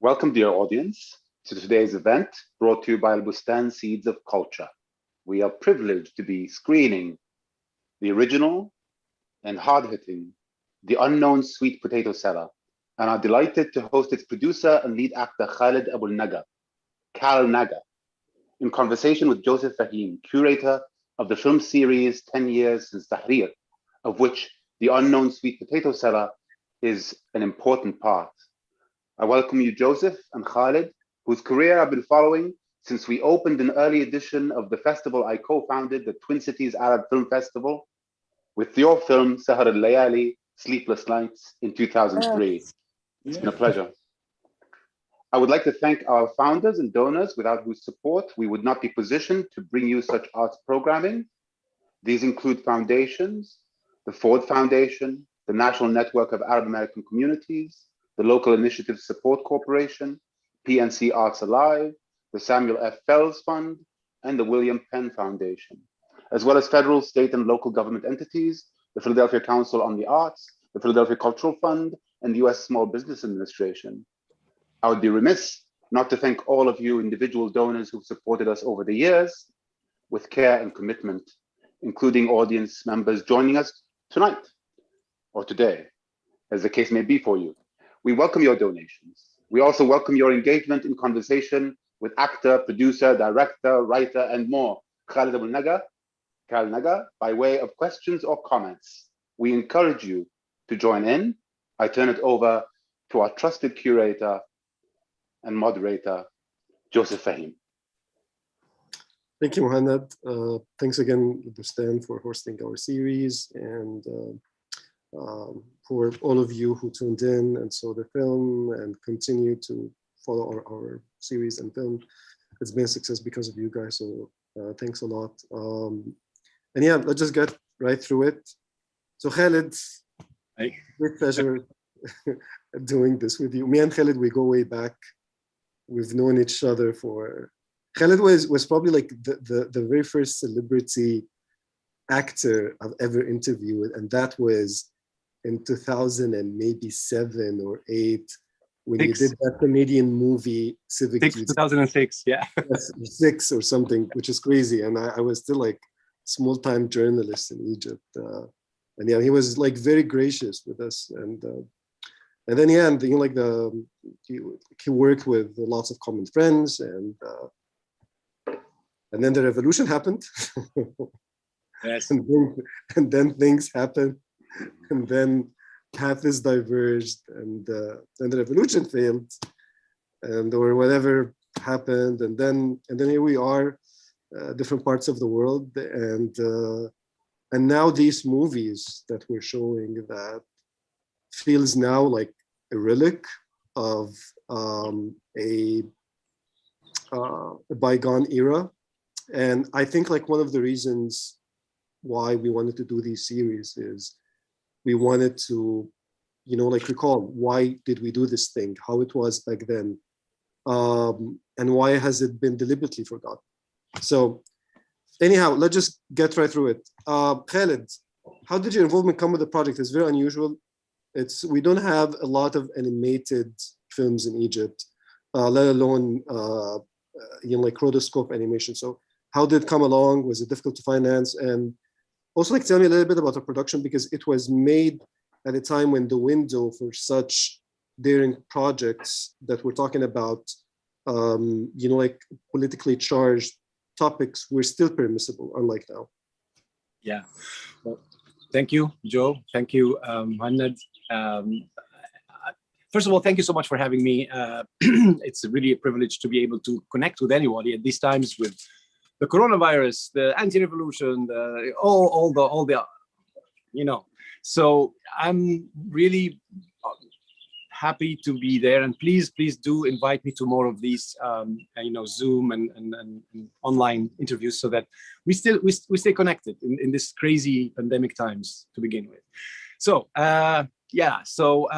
Welcome, dear audience, to today's event brought to you by Al-Bustan Seeds of Culture. We are privileged to be screening the original and hard-hitting The Unknown Sweet Potato Seller, and are delighted to host its producer and lead actor Khaled Abol Naga, Kal Naga, in conversation with Joseph Fahim, curator of the film series 10 Years Since Tahrir, of which The Unknown Sweet Potato Seller is an important part. I welcome you, Joseph and Khaled, whose career I've been following since we opened an early edition of the festival I co-founded, the Twin Cities Arab Film Festival, with your film, Sahar al-Layali, Sleepless Nights, in 2003. It's been a pleasure. I would like to thank our founders and donors without whose support we would not be positioned to bring you such arts programming. These include foundations, the Ford Foundation, the National Network of Arab American Communities, the Local Initiative Support Corporation, PNC Arts Alive, the Samuel F. Fells Fund, and the William Penn Foundation, as well as federal, state, and local government entities, the Philadelphia Council on the Arts, the Philadelphia Cultural Fund, and the U.S. Small Business Administration. I would be remiss not to thank all of you individual donors who've supported us over the years with care and commitment, including audience members joining us tonight or today, as the case may be for you. We welcome your donations. We also welcome your engagement in conversation with actor, producer, director, writer, and more, Khaled Abol Naga, Kal Naga, by way of questions or comments. We encourage you to join in. I turn it over to our trusted curator and moderator, Joseph Fahim. Thank you, Mohammed. Thanks again, Al-Bustan, for hosting our series, and for all of you who tuned in and saw the film and continue to follow our series and film. It's been a success because of you guys, so thanks a lot. And yeah, let's just get right through it. So Khaled, great pleasure doing this with you. Me and Khaled, we go way back. We've known each other for... Khaled was probably like the very first celebrity actor I've ever interviewed, and that was in 2007 or 8, when you did that Canadian movie, Civic Duty. 2006, yeah. 6 or something, which is crazy. And I was still like small-time journalist in Egypt. And yeah, he was like very gracious with us. And then yeah, and, you know, like he worked with lots of common friends, and then the revolution happened. Yes. and then things happened. And then paths diverged, and then the revolution failed, or whatever happened, and then here we are, different parts of the world, and now these movies that we're showing that feels now like a relic of a bygone era. And I think like one of the reasons why we wanted to do these series is we wanted to, you know, like recall why did we do this thing, how it was back then, and why has it been deliberately forgotten. So anyhow, let's just get right through it. Khaled, how did your involvement come with the project? It's very unusual. We don't have a lot of animated films in Egypt, let alone, you know, like rotoscope animation. So how did it come along? Was it difficult to finance? And also, like, tell me a little bit about the production, because it was made at a time when the window for such daring projects that we're talking about, you know, like politically charged topics were still permissible, unlike now. Yeah. Well, thank you, Joe. Thank you, Mohammed. First of all, thank you so much for having me. It's really a privilege to be able to connect with anybody at these times with the coronavirus, the anti-revolution, all the, you know. So I'm really happy to be there, and please do invite me to more of these, you know, Zoom and online interviews, so that we stay connected in this crazy pandemic times to begin with. So yeah, so.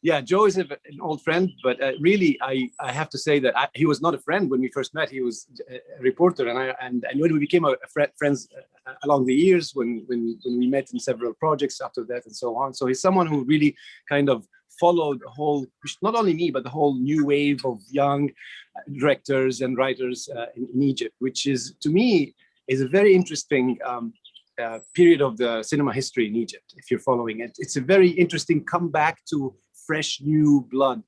Yeah, Joe is an old friend, but really, I have to say that he was not a friend when we first met. He was a reporter, and when we became friends along the years when we met in several projects after that and so on. So he's someone who really kind of followed the whole, not only me, but the whole new wave of young directors and writers in Egypt, which is, to me, is a very interesting period of the cinema history in Egypt, if you're following it. It's a very interesting comeback to fresh new blood,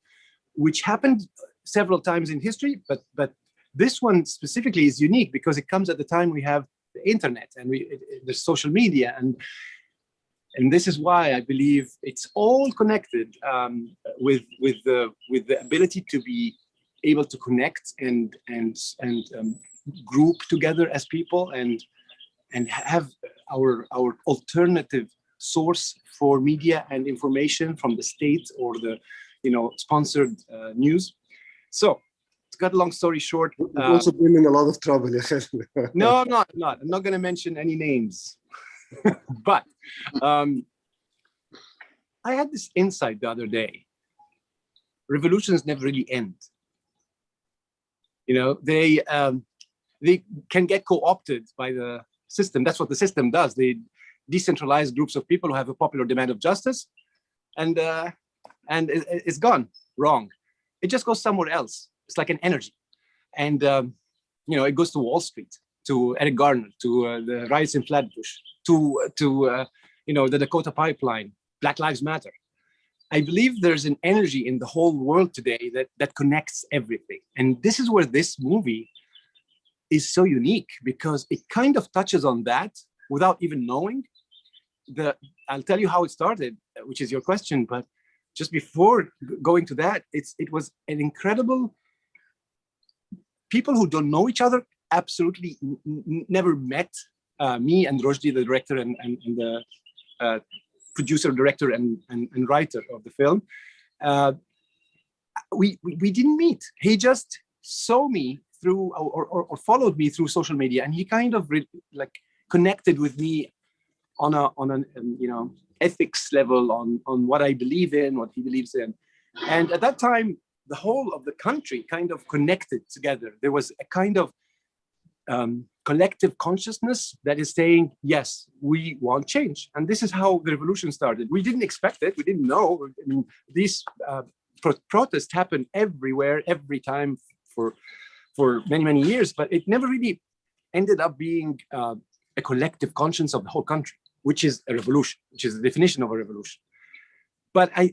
which happened several times in history, but this one specifically is unique because it comes at the time we have the internet and there's social media, and this is why I believe it's all connected with the ability to be able to connect and group together as people and have our alternative source for media and information from the state or the sponsored news. So to cut a long story short, also been in a lot of trouble. No, I'm not. I'm not going to mention any names. But I had this insight the other day. Revolutions never really end. They can get co-opted by the system. That's what the system does. They decentralize groups of people who have a popular demand of justice, and it's gone. Wrong. It just goes somewhere else. It's like an energy, and it goes to Wall Street, to Eric Garner, to the riots in Flatbush, to the Dakota Pipeline, Black Lives Matter. I believe there's an energy in the whole world today that connects everything, and this is where this movie is so unique because it kind of touches on that without even knowing. I'll tell you how it started, which is your question, but just before going to that, it was an incredible. People who don't know each other absolutely never met me and Rushdie, the director and the producer, director, and writer of the film. We didn't meet. He just saw me through or followed me through social media, and he kind of connected with me on an ethics level, on what I believe in, what he believes in. And at that time, the whole of the country kind of connected together. There was a kind of collective consciousness that is saying, yes, we want change. And this is how the revolution started. We didn't expect it. We didn't know. I mean, these protests happen everywhere, every time for many, many years, but it never really ended up being a collective conscience of the whole country, which is a revolution, which is the definition of a revolution. But I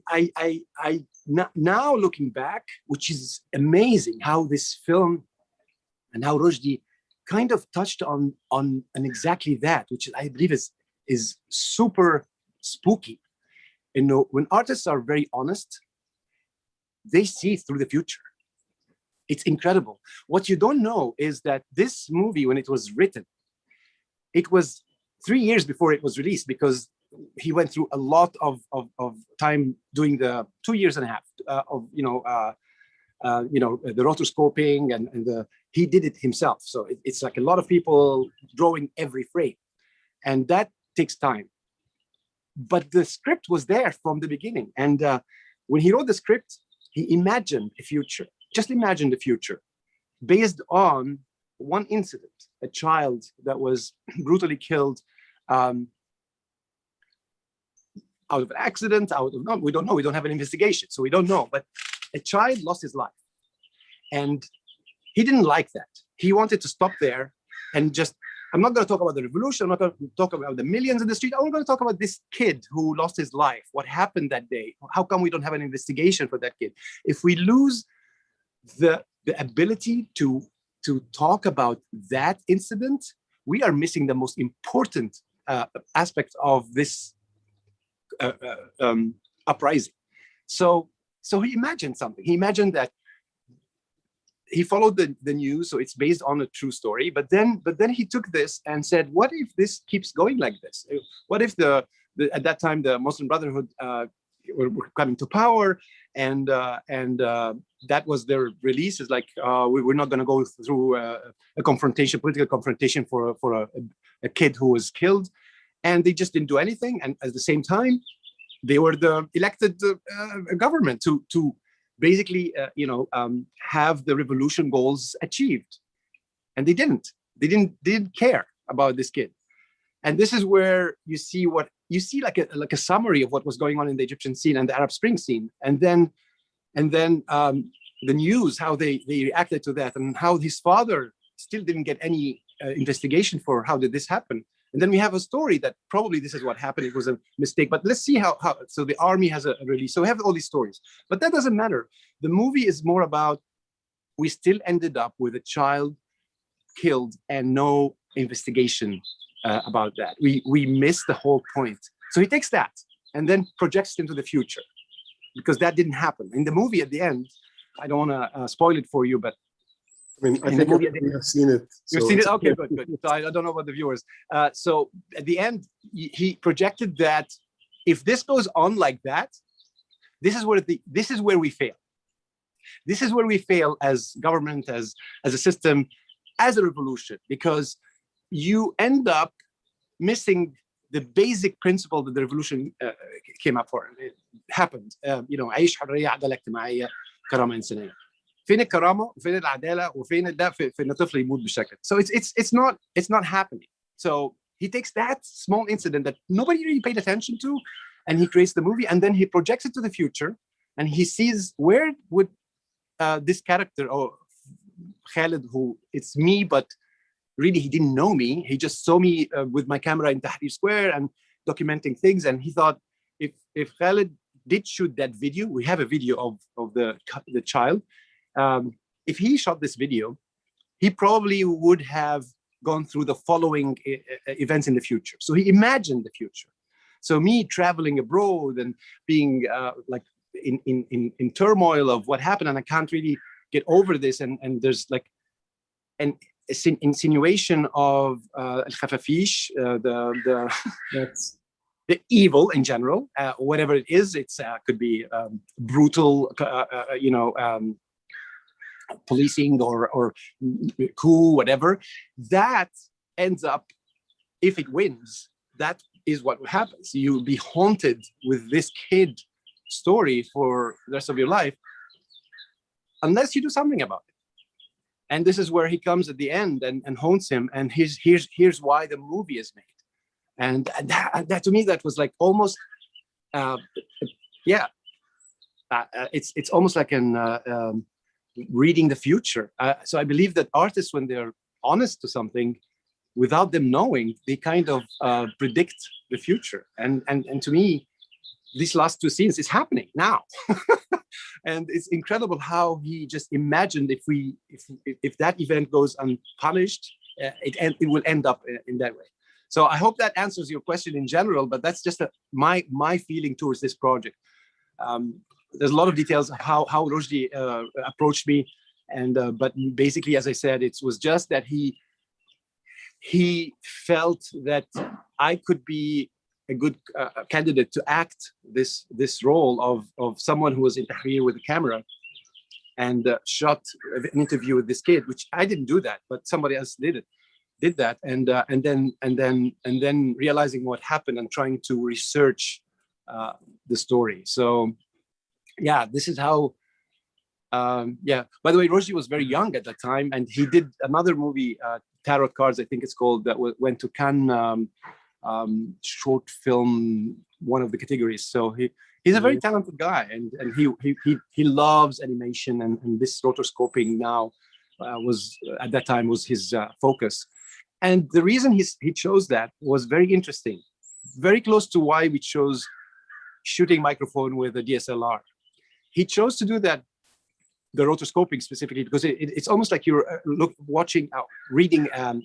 now looking back, which is amazing how this film and how Rushdie kind of touched on exactly that, which I believe is super spooky. When artists are very honest, they see through the future. It's incredible. What you don't know is that this movie, when it was written, it was 3 years before it was released, because he went through a lot of time doing the 2 years and a half of the rotoscoping and he did it himself. So it's like a lot of people drawing every frame, and that takes time. But the script was there from the beginning, and when he wrote the script, he imagined a future. Just imagine the future based on one incident: a child that was brutally killed. Out of an accident, we don't know. We don't have an investigation, so we don't know. But a child lost his life, and he didn't like that. He wanted to stop there and just. I'm not going to talk about the revolution. I'm not going to talk about the millions in the street. I'm going to talk about this kid who lost his life. What happened that day? How come we don't have an investigation for that kid? If we lose the ability to talk about that incident, we are missing the most important aspect of this uprising. So he imagined something. He imagined that he followed the news, so it's based on a true story. But then he took this and said, "What if this keeps going like this? What if at that time the Muslim Brotherhood were coming to power, and that was their release? Is like we're not going to go through a confrontation, political confrontation for a kid who was killed." And they just didn't do anything. And at the same time, they were the elected government to basically, have the revolution goals achieved. And they didn't. They didn't care about this kid. And this is where you see like a summary of what was going on in the Egyptian scene and the Arab Spring scene, and then the news, how they reacted to that, and how his father still didn't get any investigation for how did this happen. And then we have a story that probably this is what happened. It was a mistake, but let's see how so the army has a release. So we have all these stories, but that doesn't matter. The movie is more about, we still ended up with a child killed and no investigation about that. We missed the whole point. So he takes that and then projects it into the future, because that didn't happen. In the movie at the end, I don't want to spoil it for you, but I mean, I think we have seen it. You've seen it? Okay, good. So I don't know about the viewers. So at the end, he projected that if this goes on like that, this is where we fail. This is where we fail as government, as a system, as a revolution, because you end up missing the basic principle that the revolution came up for. It happened. عيش حرية عدالة اجتماعية كرامة إنسانية. فين الكرامة وفين العدالة وفين ده في إن الطفل يموت بالشكل. So it's not happening. So he takes that small incident that nobody really paid attention to, and he creates the movie, and then he projects it to the future, and he sees where would this character, or Khaled, who it's me, but really he didn't know me. He just saw me with my camera in Tahrir Square and documenting things, and he thought if Khaled did shoot that video, we have a video of the child. If he shot this video, he probably would have gone through the following events in the future. So he imagined the future. So me traveling abroad and being like in turmoil of what happened, and I can't really get over this, and there's like an insinuation of al-khafafish, the evil in general, whatever it is. It's could be brutal, policing or coup, whatever. That ends up, if it wins, that is what happens. You'll be haunted with this kid story for the rest of your life, unless you do something about it. And this is where he comes at the end and haunts him. And here's why the movie is made. And that to me, that was like almost, it's almost like an reading the future. So I believe that artists, when they're honest to something, without them knowing, they kind of predict the future. And to me, these last two scenes is happening now. And it's incredible how he just imagined if that event goes unpunished, it will end up in that way. So I hope that answers your question in general, but that's just my feeling towards this project. There's a lot of details of how Rushdie approached me, but basically, as I said, it was just that he felt that I could be a good candidate to act this role of someone who was in Tahrir with a camera and shot an interview with this kid, which I didn't do that, but somebody else did that, and then realizing what happened and trying to research the story. So yeah, this is how. By the way, Rushdie was very young at that time, and he did another movie, Tarot Cards, I think it's called, that went to Cannes short film, one of the categories. So he's a very talented guy, and he loves animation, and this rotoscoping now was at that time was his focus. And the reason he chose that was very interesting, very close to why we chose shooting microphone with a DSLR. He chose to do that, the rotoscoping specifically, because it's almost like you're reading a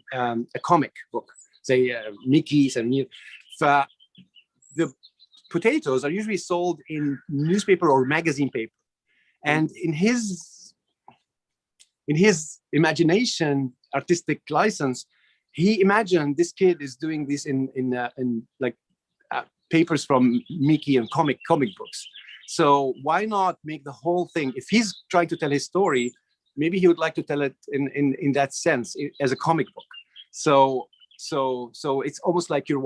comic book, say Mickey's and the potatoes are usually sold in newspaper or magazine paper, and in his imagination, artistic license, he imagined this kid is doing this in like papers from Mickey and comic books. So why not make the whole thing? If he's trying to tell his story, maybe he would like to tell it in that sense, as a comic book. So it's almost like you're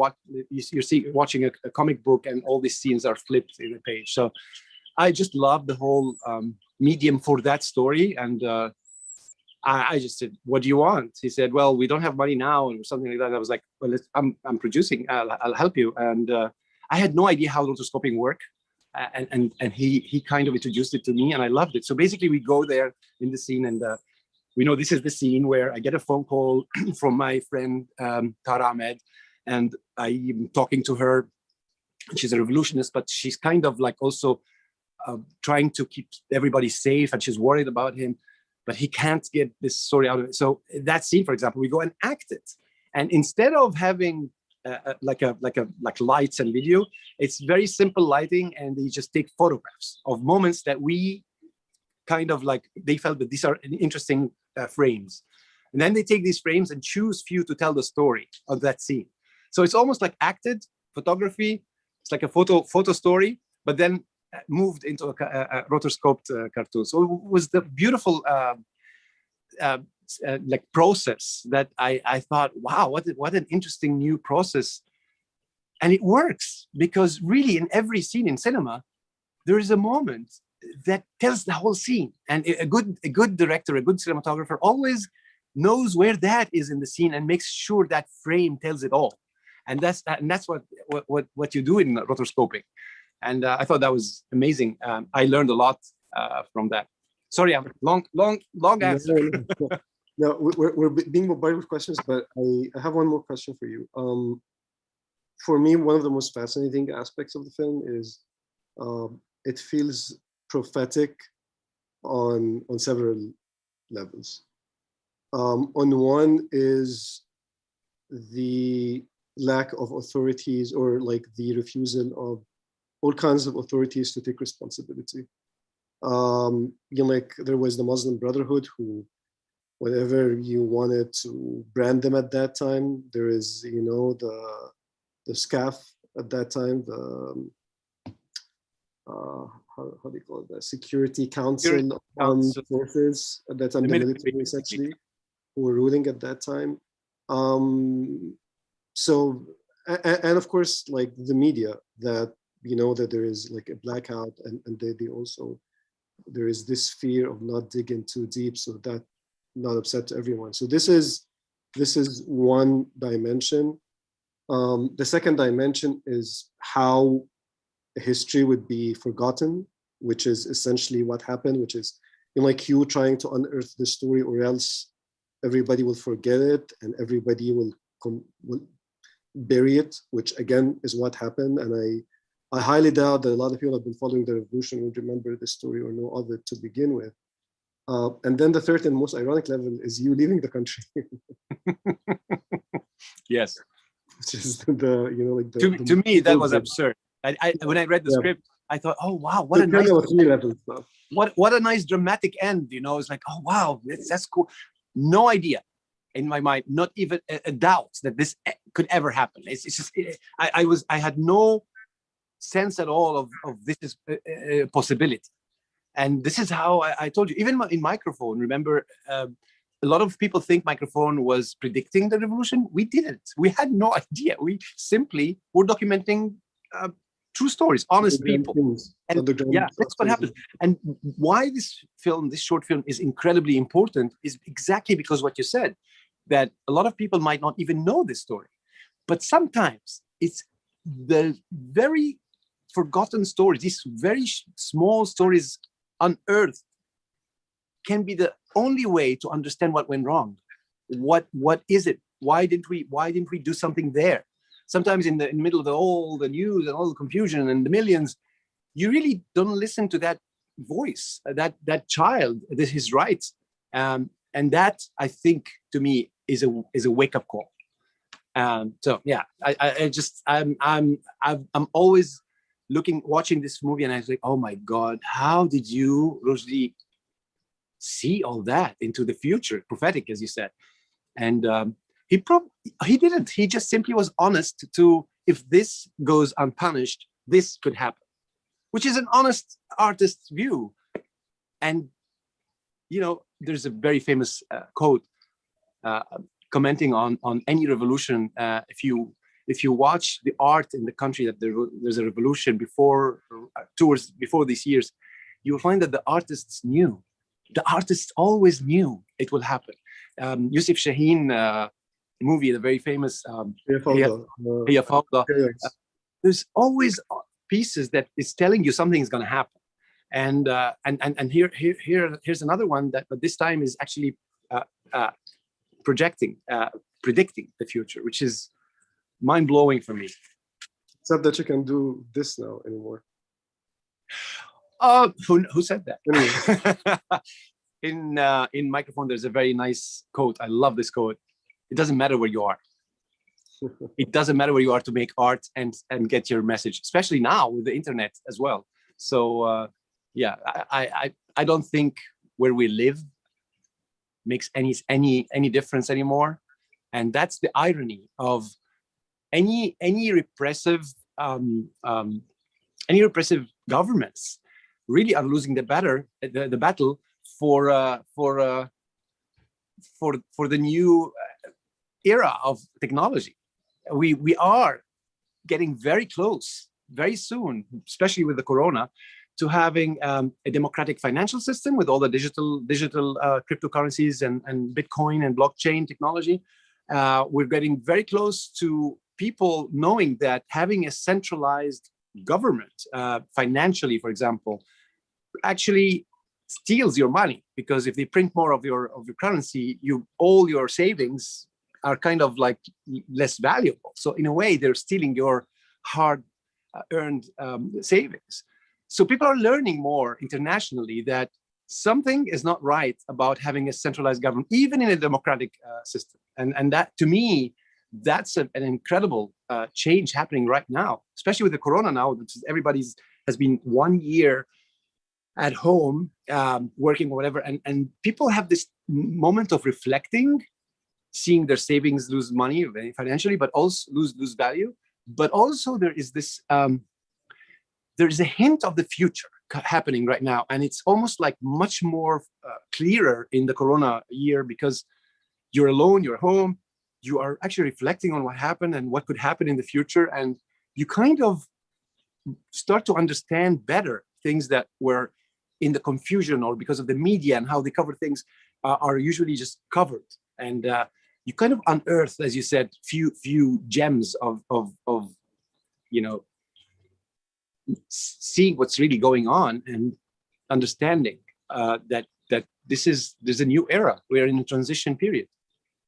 watching a comic book, and all these scenes are flipped in a page. So I just love the whole medium for that story, and I just said, what do you want? He said, well, we don't have money now, or something like that. I was like, well, I'm producing, I'll help you. And I had no idea how rotoscoping worked. And he kind of introduced it to me, and I loved it. So basically we go there in the scene, and we know this is the scene where I get a phone call from my friend Tara Ahmed, and I'm talking to her. She's a revolutionist, but she's kind of like also trying to keep everybody safe, and she's worried about him, but he can't get this story out of it. So that scene, for example, we go and act it, and instead of having like lights and video, it's very simple lighting, and they just take photographs of moments that we kind of like, they felt that these are interesting frames, and then they take these frames and choose few to tell the story of that scene. So it's almost like acted photography. It's like a photo story, but then moved into a rotoscoped cartoon. So it was the beautiful like process that I thought, wow, what an interesting new process. And it works, because really in every scene in cinema, there is a moment that tells the whole scene. And a good director, a good cinematographer always knows where that is in the scene and makes sure that frame tells it all. And that's what you do in rotoscoping. And I thought that was amazing. I learned a lot from that. Sorry, I'm long answer. No, we're being bombarded with questions, but I have one more question for you. For me, one of the most fascinating aspects of the film is it feels prophetic on several levels. On one is the lack of authorities, or like the refusal of all kinds of authorities to take responsibility. Like there was the Muslim Brotherhood, who, whatever you wanted to brand them at that time, there is, the SCAF at that time, the how do you call it, the Security Council of Armed Forces at that time, the military essentially, who were ruling at that time. So, and of course, like the media, that that there is like a blackout, and they also, there is this fear of not digging too deep, so that not upset everyone. So this is one dimension. The second dimension is how history would be forgotten, which is essentially what happened, which is like you trying to unearth the story, or else everybody will forget it and everybody will bury it, which again is what happened. And I highly doubt that a lot of people have been following the revolution would remember the story or know of it to begin with. And then the third and most ironic level is you leaving the country. Yes. Which is like to me, that was absurd. When I read the script, I thought, oh wow, what a nice what a nice dramatic end. It's like, oh wow, that's cool. No idea in my mind, not even a doubt that this could ever happen. It's just I had no sense at all of this is a possibility. And this is how I told you, even in Microphone, remember, a lot of people think Microphone was predicting the revolution. We didn't. We had no idea. We simply were documenting true stories, honest people. And yeah, that's what happened. And why this short film is incredibly important is exactly because what you said, that a lot of people might not even know this story. But sometimes it's the very forgotten stories, these very small stories unearthed, can be the only way to understand what went wrong. What is it? Why didn't we do something there? Sometimes in the middle of all the news and all the confusion and the millions, you really don't listen to that voice, that child, his rights, and that, I think, to me is a wake up call. So yeah, I'm always watching this movie, and I was like, oh my God, how did you, Rushdie, see all that into the future, prophetic, as you said? And he didn't. He just simply was honest to, if this goes unpunished, this could happen, which is an honest artist's view. And there's a very famous quote commenting on any revolution. If you watch the art in the country that there's a revolution before these years, you will find that the artists knew the artists always knew it will happen. Joseph Fahim movie, the very famous Hiya Fawda, there's always pieces that is telling you something is going to happen. And here's another one that, but this time is actually predicting the future, which is mind-blowing for me. Except that you can do this now anymore. Who said that? In Microphone, there's a very nice quote. I love this quote. It doesn't matter where you are. It doesn't matter where you are to make art and get your message, especially now with the internet as well. So yeah, I don't think where we live makes any difference anymore. And that's the irony of any repressive governments really are losing the battle for the new era of technology. We are getting very close, very soon, especially with the corona, to having a democratic financial system with all the digital cryptocurrencies and Bitcoin and blockchain technology. We're getting very close to people knowing that having a centralized government, financially, for example, actually steals your money, because if they print more of your currency, all your savings are kind of like less valuable. So in a way, they're stealing your hard earned savings. So people are learning more internationally that something is not right about having a centralized government, even in a democratic system. And that, to me, that's an incredible change happening right now, especially with the corona now, which is has been 1 year at home, working or whatever. And people have this moment of reflecting, seeing their savings lose money financially, but also lose value. But also there is this, there is a hint of the future happening right now. And it's almost like much more clearer in the corona year, because you're alone, you're home, you are actually reflecting on what happened and what could happen in the future. And you kind of start to understand better things that were in the confusion, or because of the media and how they cover things are usually just covered. And you kind of unearth, as you said, few gems of seeing what's really going on and understanding that there's a new era. We're in a transition period,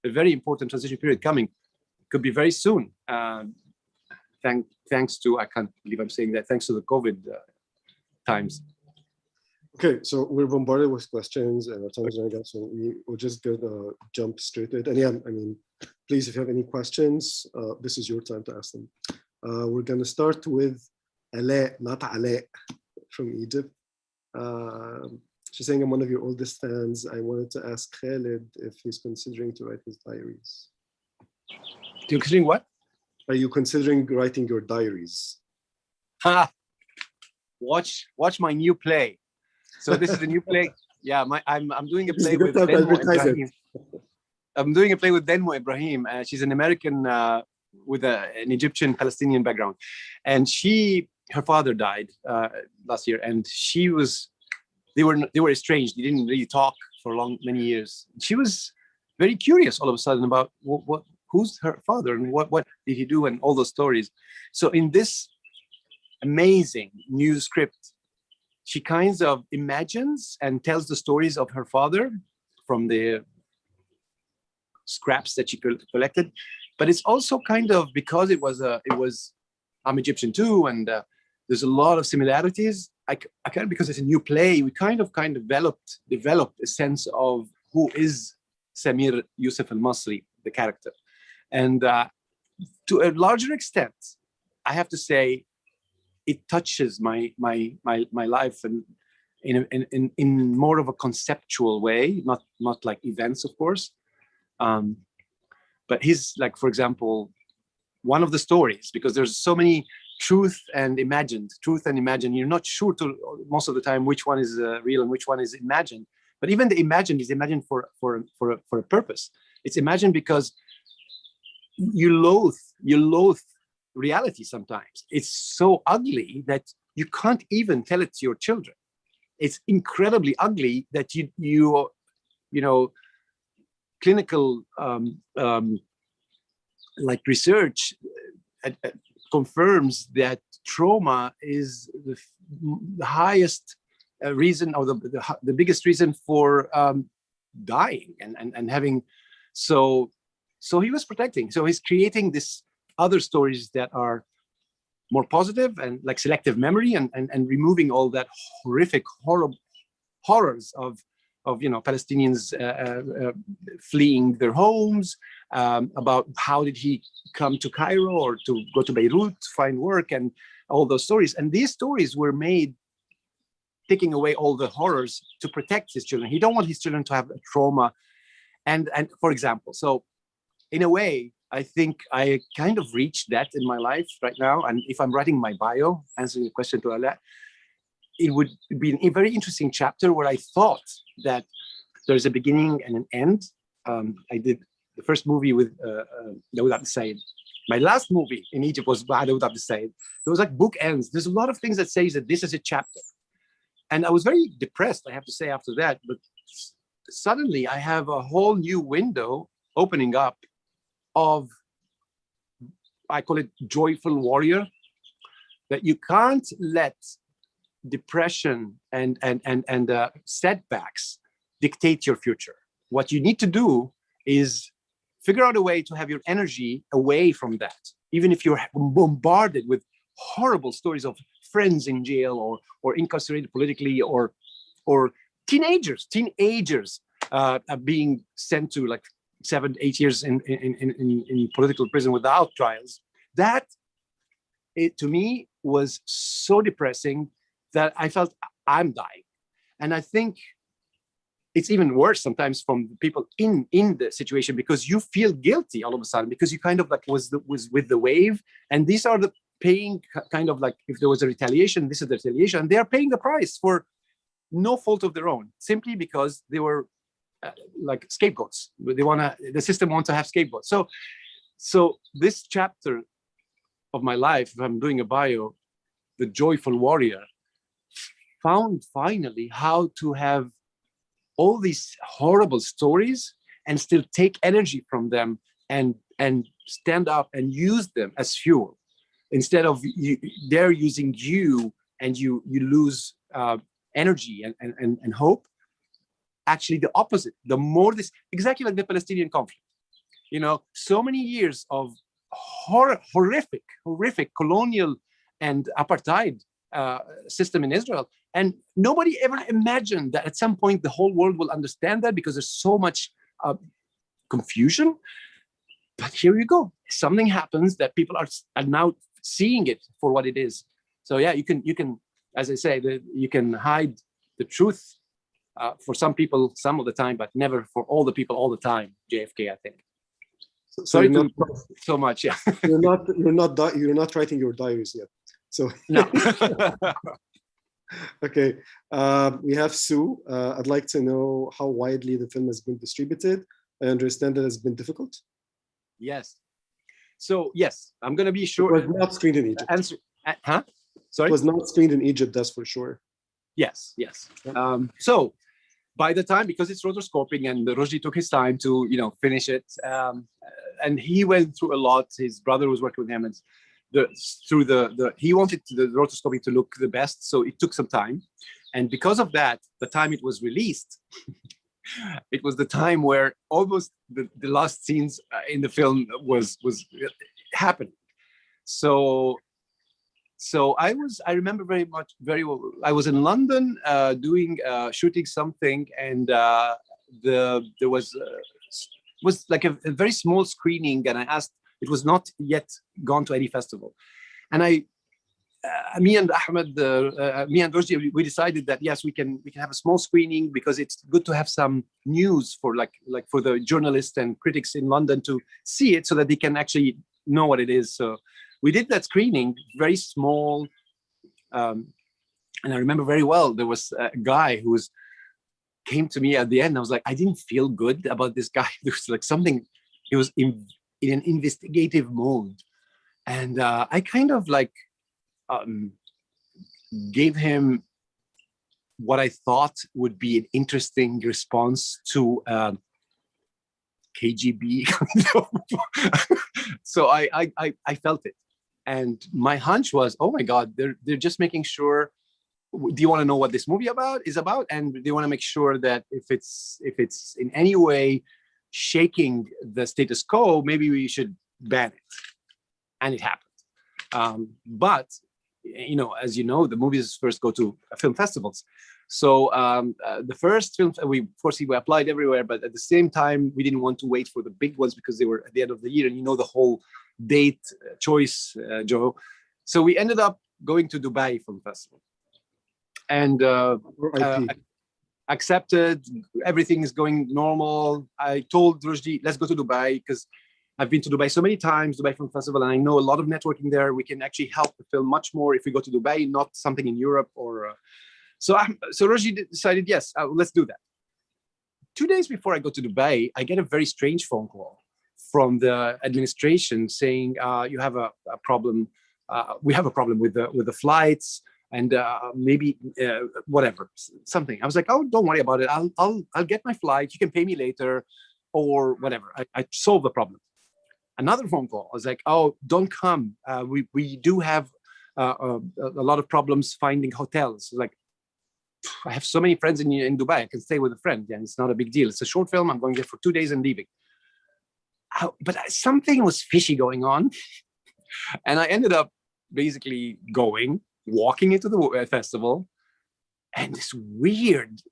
a very important transition period coming. Could be very soon. Thanks to, I can't believe I'm saying that, thanks to the COVID times. Okay, so we're bombarded with questions and our time is running out, so we'll just jump straight to it. And yeah, I mean, please, if you have any questions, this is your time to ask them. We're going to start with Ale, not Ale, from Egypt. She's saying, I'm one of your oldest fans. I wanted to ask Khaled if he's considering to write his diaries. You're considering what? Are you considering writing your diaries? Ha! Watch my new play. So this is a new play. Yeah, I'm doing a play with Denmo Ibrahim. I'm doing a play with Denmo Ibrahim. She's an American with an Egyptian Palestinian background, and her father died last year, and they were estranged. They didn't really talk for many years. She was very curious all of a sudden about who's her father and what did he do and all those stories. So in this amazing new script, she kind of imagines and tells the stories of her father from the scraps that she collected. But it's also kind of, because I'm Egyptian too, and there's a lot of similarities. I kind of, because it's a new play, we kind of developed a sense of who is Samir Yusuf al-Masri, the character. And to a larger extent, I have to say, it touches my life and in more of a conceptual way, not like events, of course. But he's like, for example, one of the stories, because there's so many truth and imagined. You're not sure most of the time which one is real and which one is imagined. But even the imagined is imagined for a purpose. It's imagined because you loathe reality sometimes. It's so ugly that you can't even tell it to your children. it's incredibly ugly that you know, clinical like research confirms that trauma is the highest reason, or the biggest reason for dying and having. So he was protecting. So he's creating this other stories that are more positive and like selective memory, and removing all that horrific horrors of Palestinians fleeing their homes, about how did he come to Cairo or to go to Beirut to find work, and all those stories. And these stories were made taking away all the horrors to protect his children. He don't want his children to have a trauma. And for example, so in a way, I think I kind of reached that in my life right now. And if I'm writing my bio, answering the question to Allah, it would be a very interesting chapter where I thought that there's a beginning and an end. I did the first movie with Dawood Abdel Sayed. My last movie in Egypt was Dawood Abdel Sayed. There was like book ends. There's a lot of things that says that this is a chapter. And I was very depressed, I have to say, after that. But suddenly I have a whole new window opening up of, I call it joyful warrior, that you can't let depression and setbacks dictate your future. What you need to do is figure out a way to have your energy away from that, even if you're bombarded with horrible stories of friends in jail or incarcerated politically, or teenagers being sent to like 7-8 years in political prison without trials. That, to me, was so depressing that I felt I'm dying. And I think it's even worse sometimes from people in the situation, because you feel guilty all of a sudden, because you kind of like was with the wave. And these are the paying, kind of like, if there was a retaliation, this is the retaliation. And they are paying the price for no fault of their own, simply because they were like scapegoats. The system wants to have scapegoats. So this chapter of my life, if I'm doing a bio, the joyful warrior, found finally how to have all these horrible stories and still take energy from them and stand up and use them as fuel, instead of they're using you and you lose energy and hope. Actually, the opposite. The more this, exactly like the Palestinian conflict, so many years of horrific colonial and apartheid system in Israel. And nobody ever imagined that at some point the whole world will understand that, because there's so much confusion. But here you go. Something happens that people are now seeing it for what it is. So yeah, you can, as I say, you can hide the truth for some people some of the time, but never for all the people all the time. JFK, I think. Sorry to so much. Yeah. You're not writing your diaries yet. So no. Okay. We have Sue. I'd like to know how widely the film has been distributed. I understand that it's been difficult. Yes. So yes, I'm going to be sure. It was not screened in Egypt. Sorry? It was not screened in Egypt, that's for sure. Yes. So by the time, because it's rotoscoping, and Rushdie took his time to, finish it, and he went through a lot. His brother was working with him, and he wanted the rotoscoping to look the best, so it took some time. And because of that, the time it was released, it was the time where almost the last scenes in the film was happening. So I remember very well. I was in London shooting something, and there was like a very small screening, and I asked. It was not yet gone to any festival, and me and Ahmed, me and Rushdie, we decided that yes, we can have a small screening, because it's good to have some news for like for the journalists and critics in London to see it, so that they can actually know what it is. So we did that screening, very small, and I remember very well. There was a guy who came to me at the end. I was like, I didn't feel good about this guy. There was like something. He was in an investigative mode, and I kind of like gave him what I thought would be an interesting response to KGB. So I felt it, and my hunch was, oh my God, they're just making sure. Do you want to know what this movie is about? And they want to make sure that if it's in any way shaking the status quo, maybe we should ban it. And it happened. But as you know, the movies first go to film festivals. So the first film, we applied everywhere, but at the same time, we didn't want to wait for the big ones because they were at the end of the year, and the whole date choice, Joe. So we ended up going to Dubai Film Festival. And accepted, everything is going normal. I told Rushdie, let's go to Dubai, because I've been to Dubai so many times, Dubai Film Festival, and I know a lot of networking there. We can actually help the film much more if we go to Dubai, not something in Europe or. So Rushdie decided, yes, let's do that. 2 days before I go to Dubai, I get a very strange phone call from the administration saying, you have a problem. We have a problem with the flights. And maybe whatever, something. I was like, oh, don't worry about it. I'll get my flight. You can pay me later, or whatever. I solved the problem. Another phone call. I was like, oh, don't come. We do have a lot of problems finding hotels. Like, I have so many friends in Dubai. I can stay with a friend, and it's not a big deal. It's a short film. I'm going there for 2 days and leaving. But something was fishy going on, and I ended up basically walking into the festival, and this weird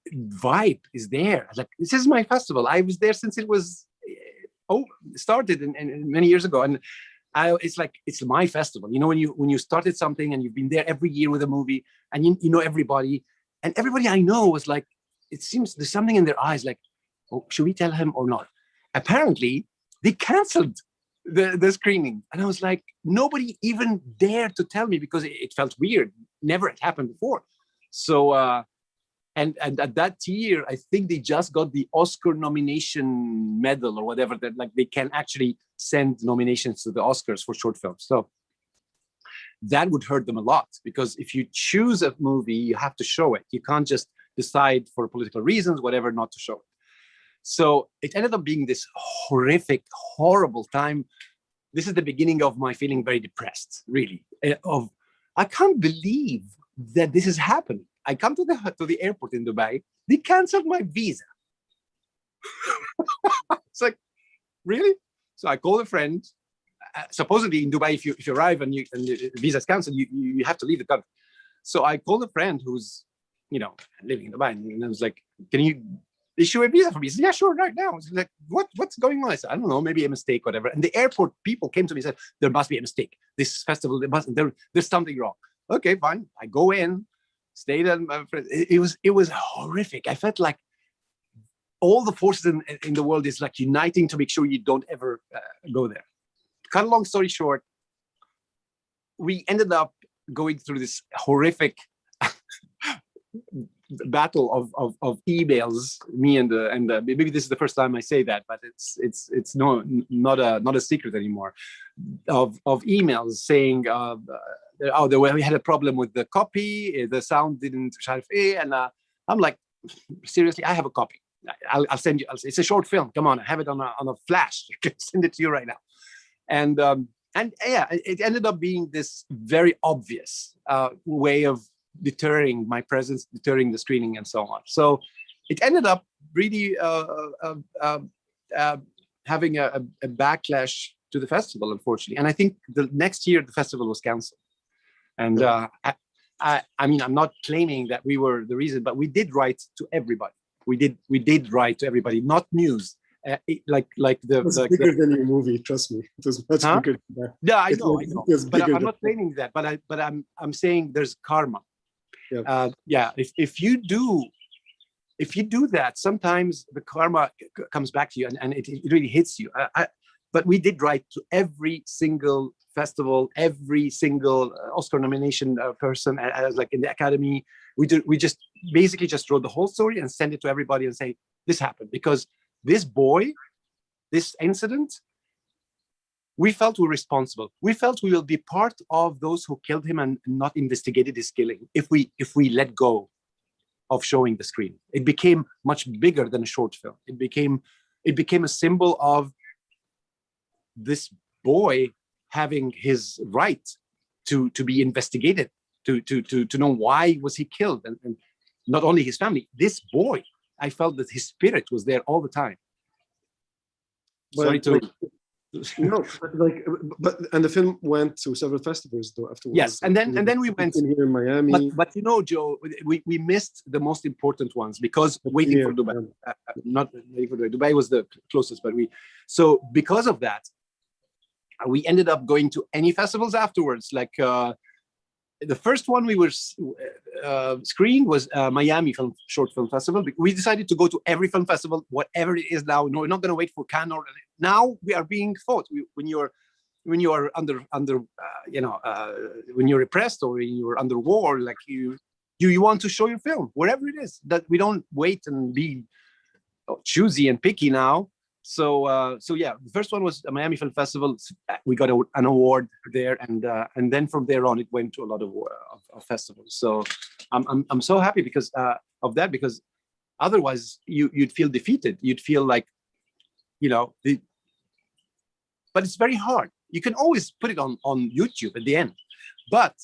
vibe is there. Like, this is my festival. I was there since it was started and many years ago, and it's like it's my festival. When you started something and you've been there every year with a movie, and you know everybody, and everybody I know was like, it seems there's something in their eyes, like, oh, should we tell him or not? Apparently, they canceled the screening, and I was like, nobody even dared to tell me because it felt weird. Never had happened before. So and at that year, I think they just got the Oscar nomination medal or whatever, that like they can actually send nominations to the Oscars for short films. So that would hurt them a lot, because if you choose a movie, you have to show it. You can't just decide for political reasons, whatever, not to show it. So it ended up being this horrific, horrible time. This is the beginning of my feeling very depressed, really. I can't believe that this is happening. I come to the airport in Dubai. They canceled my visa. It's like, really? So I called a friend. Supposedly in Dubai, if you arrive and the visa is canceled, you have to leave the country. So I called a friend who's living in Dubai, and I was like, can you issue a visa for me? He said, yeah, sure, right now. I was like, what's going on? I said, I don't know, maybe a mistake, whatever. And the airport people came to me and said, there must be a mistake. This festival, there's something wrong. Okay, fine. I go in, stayed at my friend. It was horrific. I felt like all the forces in the world is like uniting to make sure you don't ever go there. Cut a long story short, we ended up going through this horrific battle of emails, me and maybe this is the first time I say that, but it's not a secret anymore, of emails saying we had a problem with the copy, the sound didn't, and I'm like, seriously, I have a copy. I'll send you. It's a short film. Come on, I have it on a flash. I can send it to you right now. And yeah, it ended up being this very obvious way of deterring my presence, deterring the screening, and so on. So it ended up really having a backlash to the festival, unfortunately. And I think the next year the festival was canceled. And I mean, I'm not claiming that we were the reason, but we did write to everybody. We did write to everybody, not news. It was bigger than your movie. Trust me, it was much bigger than that. Yeah, I know. But I'm not claiming that. But I'm saying there's karma. Yeah. If you do that, sometimes the karma comes back to you, and it really hits you. But we did write to every single festival, every single Oscar nomination person, like in the Academy. We just basically just wrote the whole story and send it to everybody and say, this happened because this boy, this incident, we felt we're responsible. We felt we will be part of those who killed him and not investigated his killing if we let go. of showing the screen. It became much bigger than a short film. It became a symbol of this boy having his right to be investigated, to know why was he killed, and not only his family, this boy. I felt that his spirit was there all the time. Sorry to. No, but and the film went to several festivals though afterwards. Yes, and then we went here in Miami. But you know, Joe, we missed the most important ones because waiting for Dubai, not waiting for Dubai. Dubai was the closest, but so because of that, we ended up going to any festivals afterwards. Like the first one we were screened was Miami Short Film Festival. We decided to go to every film festival, whatever it is now. No, we're not going to wait for Cannes. Now we are being fought. When you are under when you're repressed or when you're under war, like you want to show your film wherever it is. That we don't wait and be choosy and picky now. So yeah, the first one was a Miami Film Festival. We got an award there, and then from there on, it went to a lot of festivals. So I'm so happy because of that. Because otherwise, you'd feel defeated. You'd feel like, but it's very hard. You can always put it on YouTube at the end, but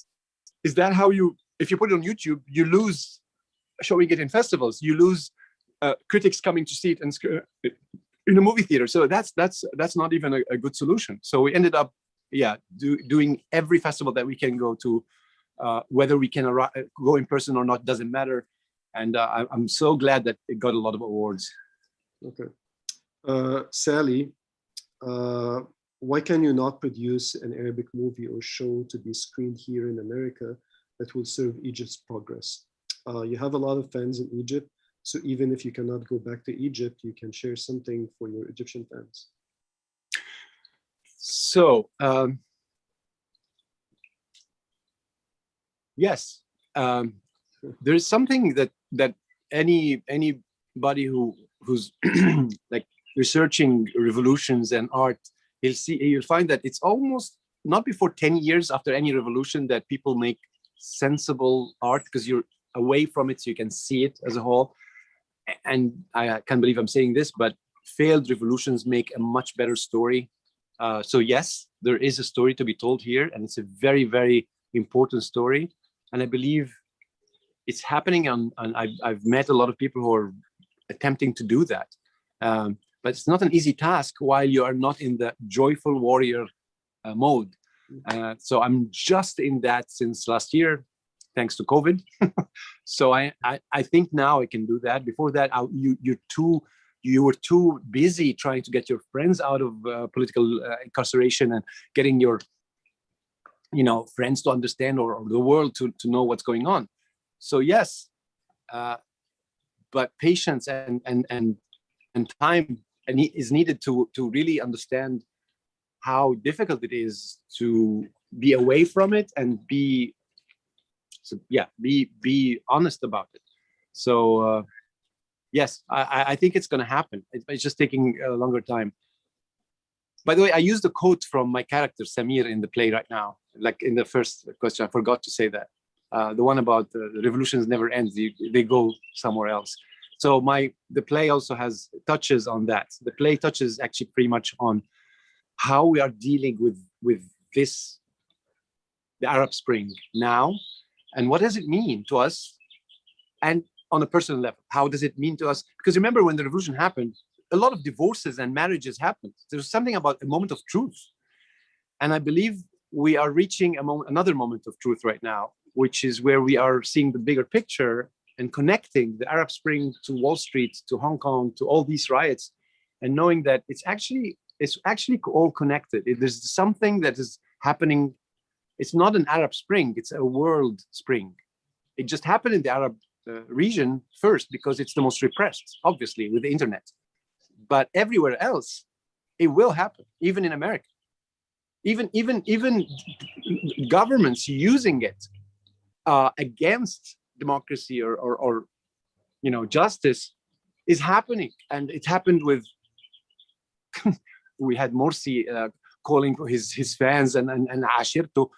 is that how if you put it on YouTube, you lose showing it in festivals. You lose critics coming to see it and in a movie theater. So that's not even a good solution. So we ended up, doing every festival that we can go to, whether we can go in person or not, doesn't matter. And I'm so glad that it got a lot of awards. Okay. Sally, why can you not produce an Arabic movie or show to be screened here in America that will serve Egypt's progress? You have a lot of fans in Egypt. So even if you cannot go back to Egypt, you can share something for your Egyptian fans. So, yes, there's something that anybody who's like researching revolutions and art, you'll find that it's almost not before 10 years after any revolution that people make sensible art, because you're away from it, so you can see it as a whole. And I can't believe I'm saying this, but failed revolutions make a much better story. So yes, there is a story to be told here, and it's a very, very important story. And I believe it's happening, and I've met a lot of people who are attempting to do that. But it's not an easy task while you are not in the joyful warrior mode. So I'm just in that since last year, thanks to COVID. So I think now I can do that. Before that, you were too busy trying to get your friends out of political incarceration and getting your friends to understand, or the world to know what's going on. So yes, but patience and time is needed to really understand how difficult it is to be away from it and be honest about it. So yes, I think it's going to happen. It's just taking a longer time. By the way, I used a quote from my character Samir in the play right now, like in the first question. I forgot to say that. The one about the revolutions never ends. They go somewhere else. So the play also has touches on that. The play touches actually pretty much on how we are dealing with this, the Arab Spring now, and what does it mean to us, and on a personal level, how does it mean to us? Because remember, when the revolution happened, a lot of divorces and marriages happened. There's something about a moment of truth, and I believe we are reaching another moment of truth right now, which is where we are seeing the bigger picture and connecting the Arab Spring to Wall Street, to Hong Kong, to all these riots, and knowing that it's actually all connected. There's something that is happening. It's not an Arab Spring, it's a world spring. It just happened in the Arab region first because it's the most repressed, obviously, with the internet. But everywhere else, it will happen, even in America. Even governments using it against democracy or justice is happening. And it happened with, we had Morsi calling his fans and Ashir to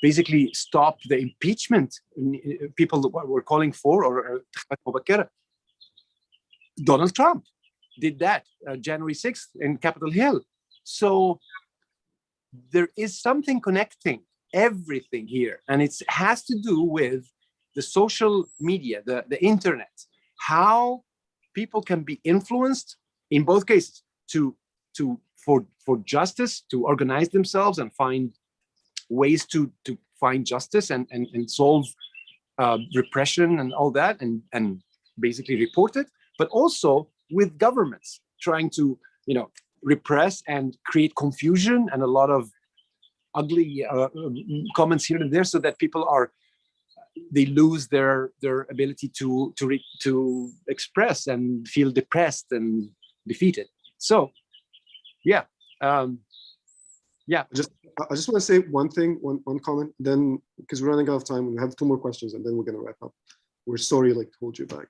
basically stop the impeachment people were calling for, or Donald Trump did that January 6th in Capitol Hill. So there is something connecting everything here, and it has to do with the social media, the internet, how people can be influenced in both cases for justice, to organize themselves and find ways to find justice and solve repression and all that, and basically report it, but also with governments trying to repress and create confusion and a lot of ugly comments here and there, so that people they lose their ability to express and feel depressed and defeated. So yeah. I just want to say one thing, one comment, then, because we're running out of time, we have 2 more questions and then we're going to wrap up. We're sorry to hold you back.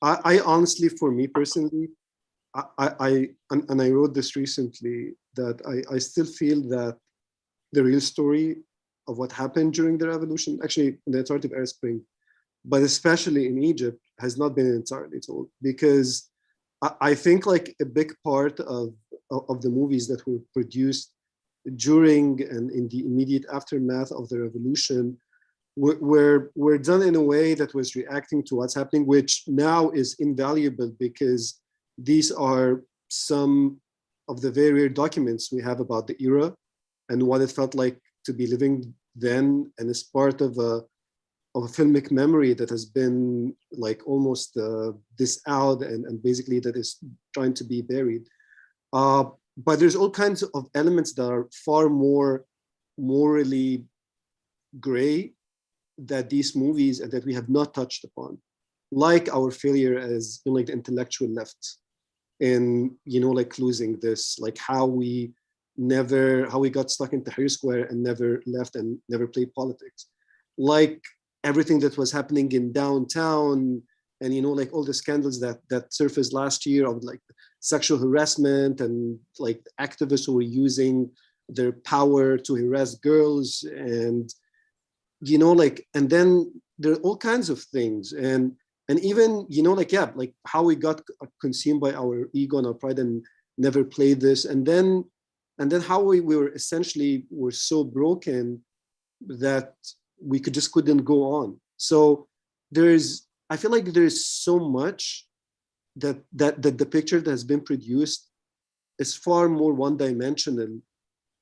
I honestly, for me personally, I wrote this recently, that I still feel that the real story of what happened during the revolution, actually in the entirety of Arab Spring, but especially in Egypt, has not been entirely told, because I think a big part of the movies that were produced during and in the immediate aftermath of the revolution were done in a way that was reacting to what's happening, which now is invaluable, because these are some of the very rare documents we have about the era and what it felt like to be living then, and as part of a filmic memory that has been almost disavowed and basically that is trying to be buried. But there's all kinds of elements that are far more morally gray that these movies and that we have not touched upon, like our failure as the intellectual left in losing this, how we got stuck in Tahrir Square and never left and never played politics, everything that was happening in downtown, and all the scandals that surfaced last year of sexual harassment and activists who were using their power to harass girls, and and then there are all kinds of things, and even how we got consumed by our ego and our pride and never played this, and then how we were essentially so broken that we couldn't go on. So I feel like there's so much that the picture that has been produced is far more one-dimensional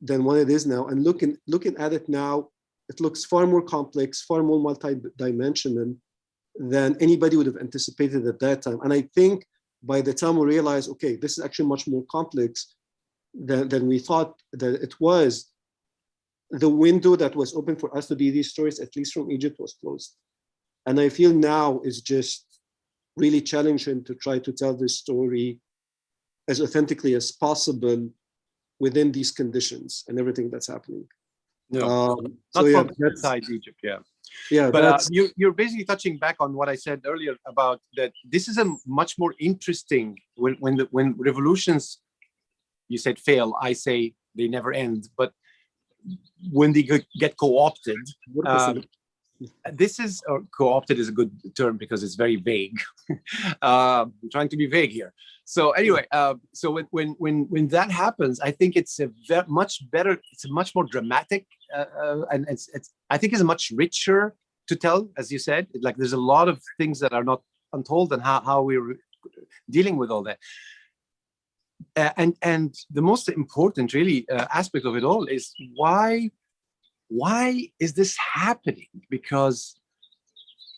than what it is now. And looking at it now, it looks far more complex, far more multi-dimensional than anybody would have anticipated at that time. And I think by the time we realize, okay, this is actually much more complex than we thought that it was, the window that was open for us to do these stories, at least from Egypt, was closed. And I feel now is just really challenging to try to tell this story as authentically as possible within these conditions and everything that's happening. No, not from inside Egypt, yeah. But you're basically touching back on what I said earlier about that. This is a much more interesting when revolutions, you said fail, I say they never end, but when they get co-opted, this is, or co-opted is a good term because it's very vague. I'm trying to be vague here. So anyway, so when that happens, I think it's a much better, it's a much more dramatic, and it's I think it's much richer to tell, as you said. There's a lot of things that are not untold, and how we're dealing with all that. And the most important, really, aspect of it all is why is this happening? Because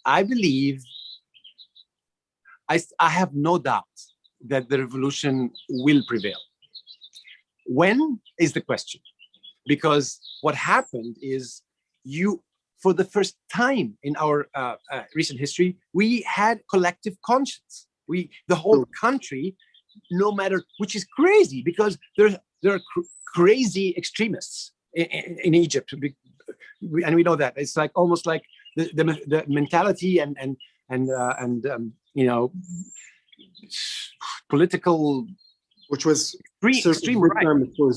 I believe, I have no doubt that the revolution will prevail. When is the question? Because what happened is, for the first time in our recent history, we had collective conscience. The whole country, no matter, which is crazy, because there are crazy extremists in Egypt, and we know that it's almost like the mentality and political, which was extreme right,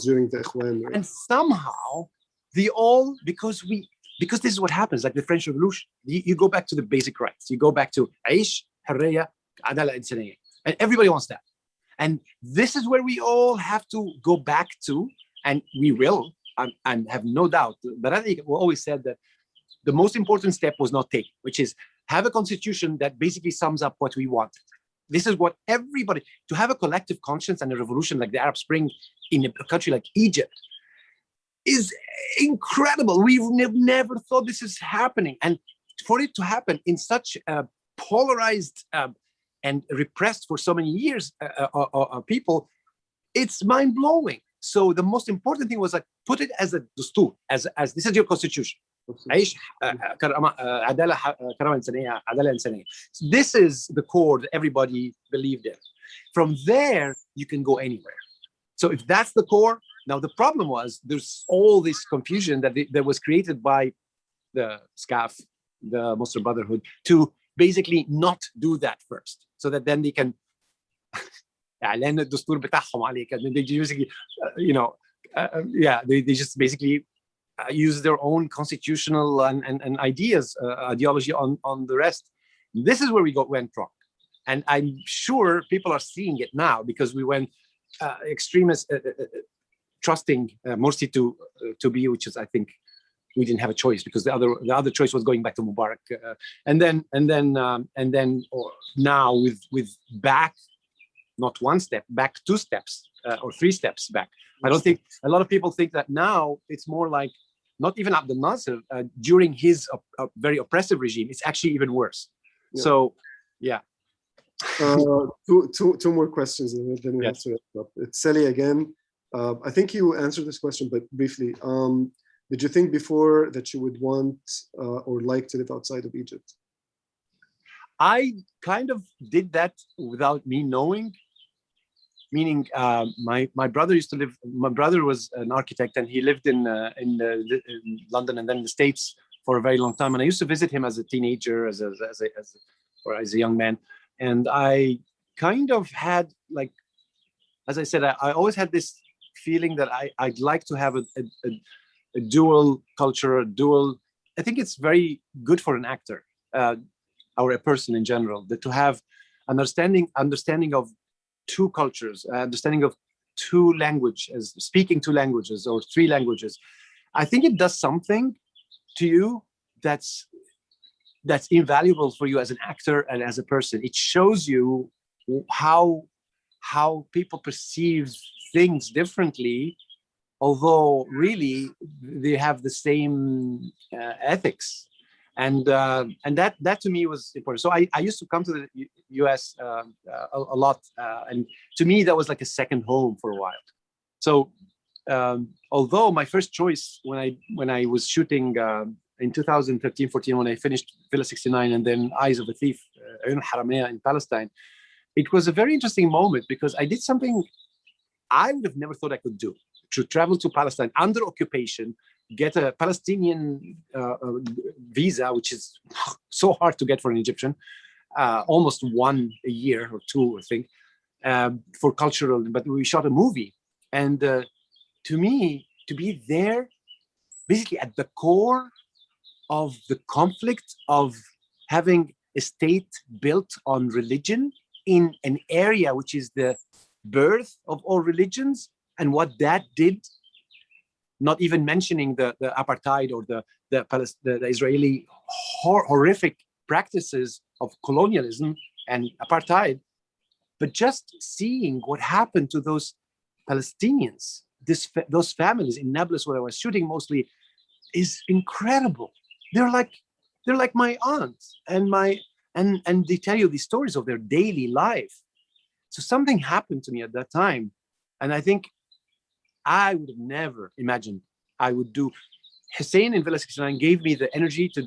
during the Ikhwan, right? And somehow because this is what happens, like the French Revolution. You go back to the basic rights. You go back to Aish, Harriya, Adala, Insaniya. And everybody wants that. And this is where we all have to go back to, and we will, and have no doubt. But I think we always said that the most important step was not taken, which is have a constitution that basically sums up what we wanted. This is what everybody, to have a collective conscience and a revolution like the Arab Spring in a country like Egypt is incredible. We've never thought this is happening. And for it to happen in such a polarized and repressed for so many years people, it's mind-blowing. So the most important thing was like, put it as a dustur, as this is your constitution. This is the core that everybody believed in. From there, you can go anywhere. So if that's the core, now the problem was there's all this confusion that was created by the SCAF, the Muslim Brotherhood, to basically not do that first, so that then they can اعلان الدستور بتاعهم عليك, and they basically they just basically use their own constitutional and ideology on the rest. This is where we went wrong, and I'm sure people are seeing it now, because we went extremists trusting Morsi to be, which is, I think, we didn't have a choice, because the other choice was going back to Mubarak, and then now with back, not one step back, 2 steps or 3 steps back. I don't think, a lot of people think that now it's more like, not even Abdel Nasser during his very oppressive regime, it's actually even worse. Yeah. So yeah. Two more questions, and then we have to wrap up. It's Sally again. I think you answered this question, but briefly. Did you think before that you would want or like to live outside of Egypt? I kind of did that without me knowing. Meaning, my brother used to live. My brother was an architect, and he lived in London and then in the States for a very long time. And I used to visit him as a teenager, as a young man. And I kind of had, like, as I said, I always had this feeling that I'd like to have a dual culture, I think it's very good for an actor or a person in general, that to have understanding of 2 cultures, understanding of 2 languages, speaking 2 languages or 3 languages. I think it does something to you that's invaluable for you as an actor and as a person. It shows you how people perceive things differently, although really they have the same ethics, and that to me was important. So I used to come to the US a lot, and to me that was like a second home for a while. So although my first choice when I was shooting in 2013-14, when I finished Villa 69 and then Eyes of a Thief, Ayun al-Haramaya in Palestine, it was a very interesting moment, because I did something I would have never thought I could do, to travel to Palestine under occupation, get a Palestinian visa, which is so hard to get for an Egyptian, almost 1 a year or 2, I think, for cultural, but we shot a movie. And to me, to be there, basically at the core of the conflict of having a state built on religion in an area which is the birth of all religions, and what that did, not even mentioning the apartheid or the Israeli horrific practices of colonialism and apartheid, but just seeing what happened to those Palestinians, those families in Nablus, where I was shooting mostly, is incredible. They're like my aunts and they tell you these stories of their daily life. So something happened to me at that time, and I think I would have never imagined I would do. Hussein in Villa 69 gave me the energy to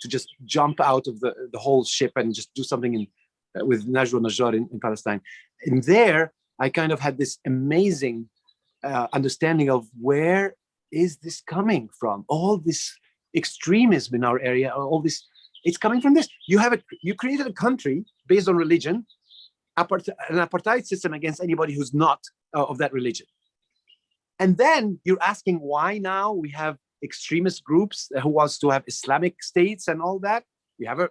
just jump out of the whole ship and just do something with Najwa Najjar in Palestine. And there, I kind of had this amazing understanding of where is this coming from? All this extremism in our area, all this, it's coming from this. You created a country based on religion, an apartheid system against anybody who's not of that religion. And then you're asking why now we have extremist groups who wants to have Islamic states and all that. We have a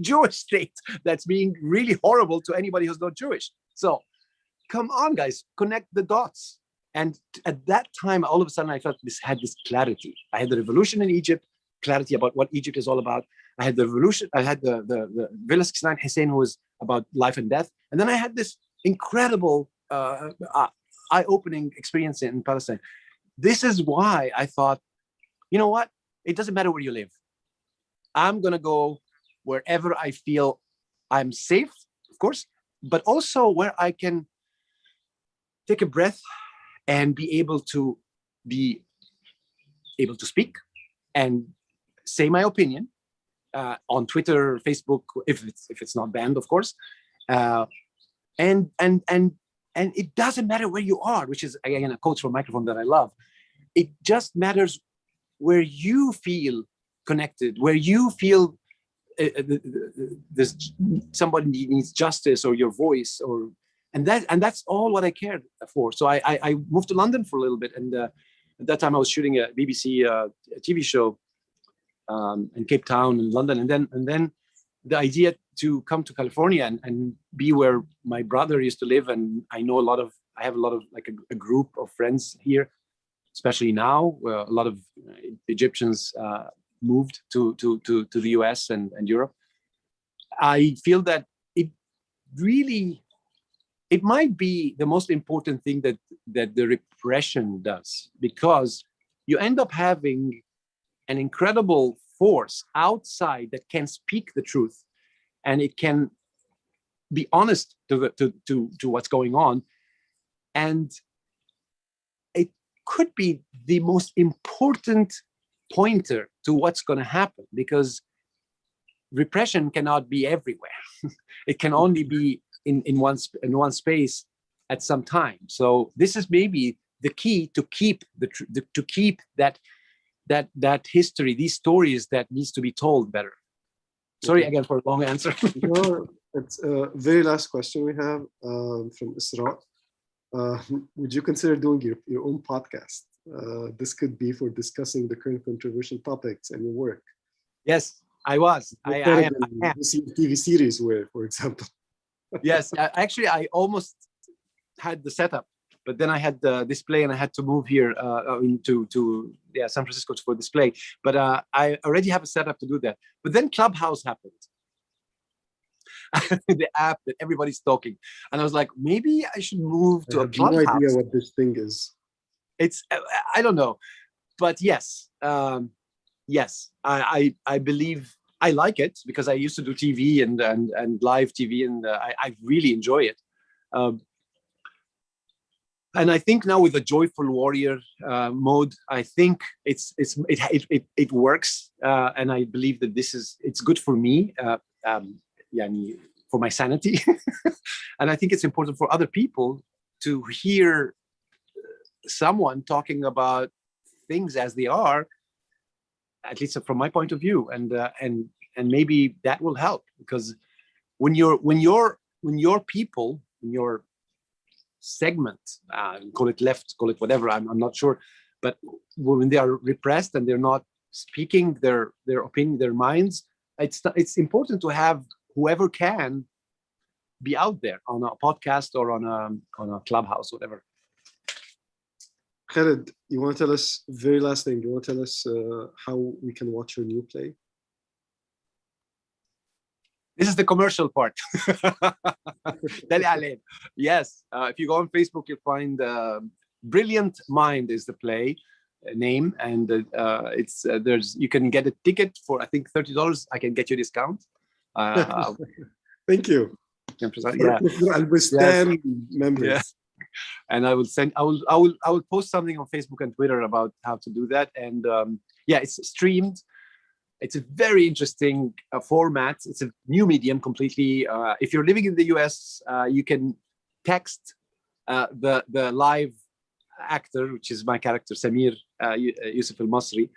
Jewish state that's being really horrible to anybody who's not Jewish. So come on, guys, connect the dots. And at that time, all of a sudden, I felt had this clarity. I had the revolution in Egypt, clarity about what Egypt is all about. I had the revolution. I had the Villa 69 Hussein, who was about life and death. And then I had this incredible eye-opening experience in Palestine. This is why I thought, you know what? It doesn't matter where you live. I'm going to go wherever I feel I'm safe, of course, but also where I can take a breath and be able to speak and say my opinion on Twitter, Facebook, if it's not banned, of course. And it doesn't matter where you are, which is, again, a cultural microphone that I love. It just matters where you feel connected, where you feel somebody needs justice or your voice, and that's all what I cared for. So I moved to London for a little bit, and at that time I was shooting a BBC TV show in Cape Town and London, and then the idea to come to California and be where my brother used to live, and I have a lot of like a group of friends here, especially now where a lot of Egyptians moved to the US and Europe. I feel that it might be the most important thing that the repression does, because you end up having an incredible force outside that can speak the truth, and it can be honest to what's going on, and it could be the most important pointer to what's going to happen, because repression cannot be everywhere. It can only be in one space at some time. So this is maybe the key to keep to keep that history, these stories that needs to be told better. Sorry again for a long answer. No, it's a very last question we have from Isra. Would you consider doing your own podcast? This could be for discussing the current controversial topics and your work. Yes, I was. I am. TV series where, for example. Yes, actually, I almost had the setup, but then I had the display, and I had to move here to San Francisco for display. But I already have a setup to do that. But then Clubhouse happened, the app that everybody's talking, and I was like, maybe I should move to a Clubhouse. No idea what this thing is. It's I don't know, but yes, yes, I believe I like it, because I used to do TV and live TV, and I really enjoy it. And I think now with the joyful warrior mode, I think it works, and I believe that it's good for me, for my sanity, and I think it's important for other people to hear someone talking about things as they are, at least from my point of view, and maybe that will help, because when your people, in your segment, call it left, call it whatever, I'm not sure, but when they are repressed and they're not speaking their opinion, their minds, it's important to have whoever can be out there on a podcast or on a Clubhouse, whatever. Khaled, you want to tell us, very last thing, you want to tell us how we can watch your new play? This is the commercial part. Yes, if you go on Facebook, you'll find Brilliant Mind is the play name, and it's you can get a ticket for I think $30. I can get you a discount. Thank you. Yeah. Al-Bustan members. Yeah. And I will post something on Facebook and Twitter about how to do that. And yeah, it's streamed. It's a very interesting format. It's a new medium completely. If you're living in the US, you can text the live actor, which is my character, Samir Yusuf al-Masri.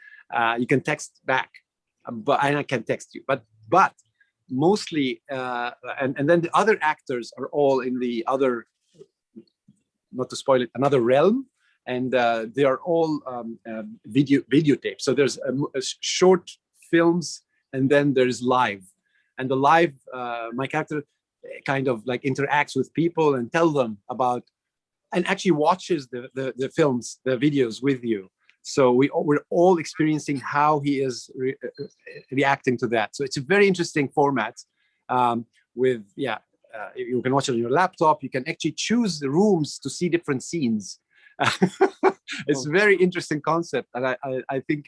You can text back, but I can text you. But mostly, and then the other actors are all in the other, not to spoil it, another realm. and they are all videotapes. So there's short films, and then there's live. And the live, my character kind of like interacts with people and tell them about, and actually watches the films, the videos with you. So we're all experiencing how he is reacting to that. So it's a very interesting format with, you can watch it on your laptop. You can actually choose the rooms to see different scenes. It's a very interesting concept. And I think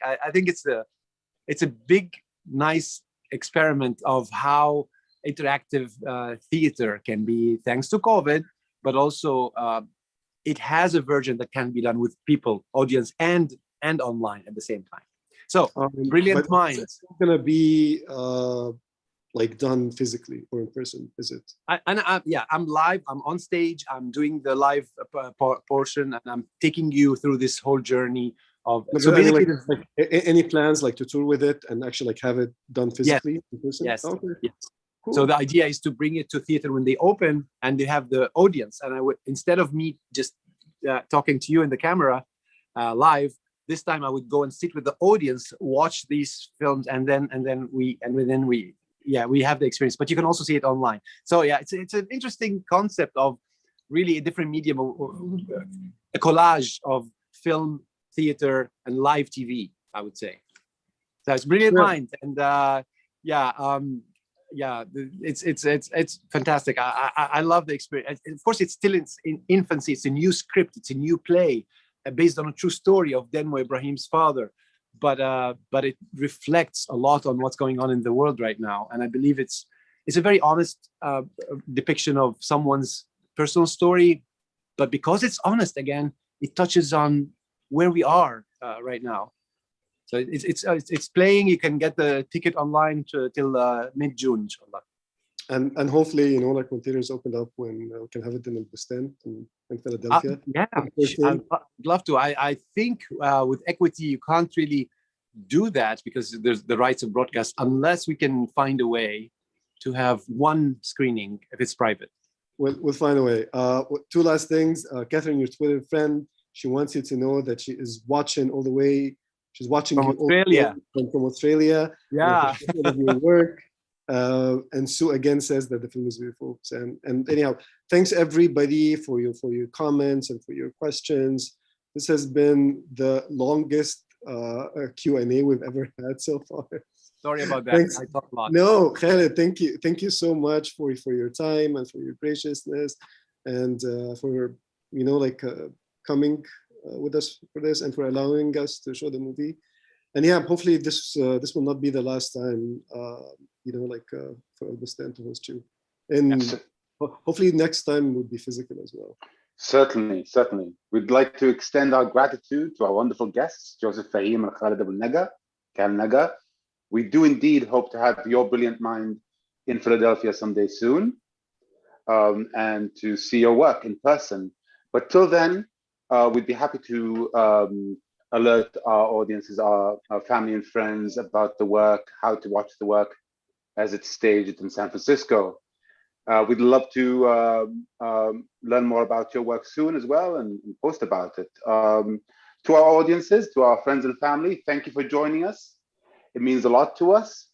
it's a big, nice experiment of how interactive theater can be, thanks to COVID, but also it has a version that can be done with people, audience, and online at the same time. So brilliant minds. It's gonna be like done physically or in person, is it? I'm live. I'm on stage. I'm doing the live portion, and I'm taking you through this whole journey of. No, so I mean, basically, like, any plans like to tour with it and actually like have it done physically in person? Yes. Okay. Yes. Cool. So the idea is to bring it to theater when they open and they have the audience. And I would, instead of me just talking to you in the camera live, this time I would go and sit with the audience, watch these films, and then we have the experience. But you can also see it online. So yeah, it's an interesting concept of really a different medium, a collage of film, theater, and live TV, I would say. So it's brilliant mind, and it's fantastic. I love the experience. Of course, it's still in infancy. It's a new script. It's a new play based on a true story of Denmo Ibrahim's father. But it reflects a lot on what's going on in the world right now. And I believe it's a very honest depiction of someone's personal story. But because it's honest, again, it touches on where we are right now. So it's playing. You can get the ticket online till mid-June, inshallah. And hopefully, like when theaters open up, when we can have it in Al-Bustan in Philadelphia. I'd love to. I think with equity, you can't really do that because there's the rights of broadcast unless we can find a way to have one screening if it's private. We'll find a way. Two last things. Catherine, your Twitter friend, she wants you to know that she is watching all the way. She's watching from Australia. From Australia. Yeah. Your work. And Sue again says that the film is beautiful. And anyhow, thanks everybody for your comments and for your questions. This has been the longest Q&A we've ever had so far. Sorry about that. Thanks. I talk a lot. No, Khaled, thank you so much for your time and for your graciousness and for coming with us for this and for allowing us to show the movie. And yeah, hopefully this will not be the last time for Al-Bustan to host you. And hopefully next time would be physical as well. Certainly. We'd like to extend our gratitude to our wonderful guests, Joseph Fahim and Khaled Abol Naga, Kal Naga. We do indeed hope to have your brilliant mind in Philadelphia someday soon, and to see your work in person. But till then, we'd be happy to alert our audiences, our family and friends about the work, how to watch the work as it's staged in San Francisco. We'd love to learn more about your work soon as well and post about it. To our audiences, to our friends and family, thank you for joining us. It means a lot to us.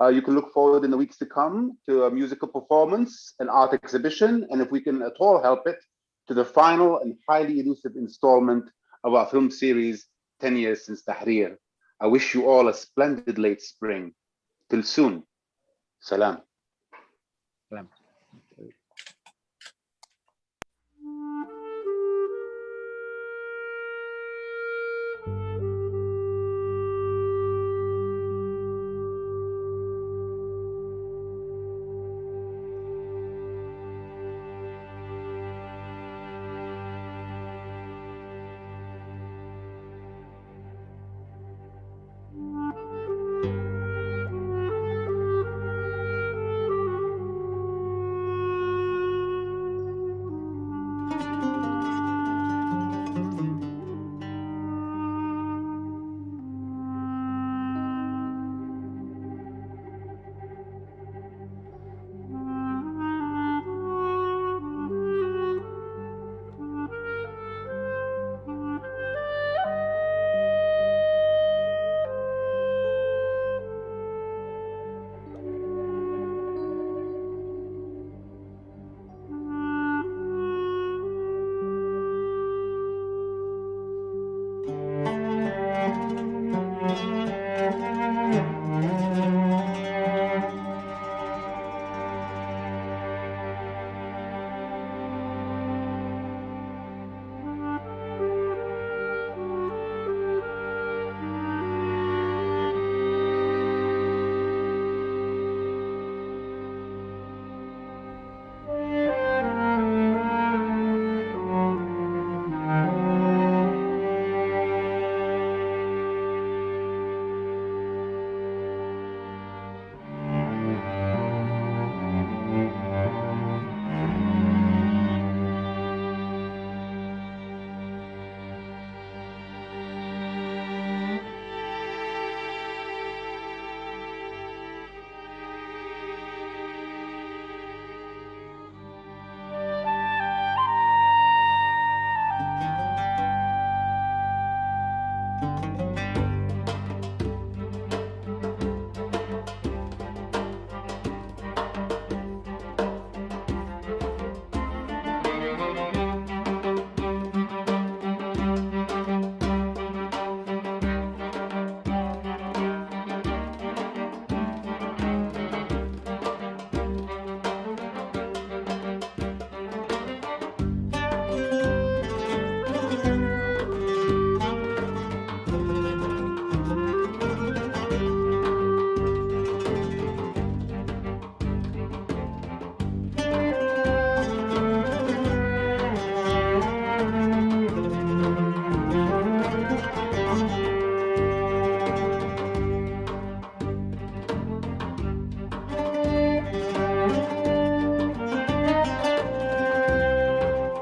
You can look forward in the weeks to come to a musical performance, an art exhibition, and if we can at all help it, to the final and highly elusive installment of our film series, 10 Years Since Tahrir. I wish you all a splendid late spring. Till soon. Salam. Salam.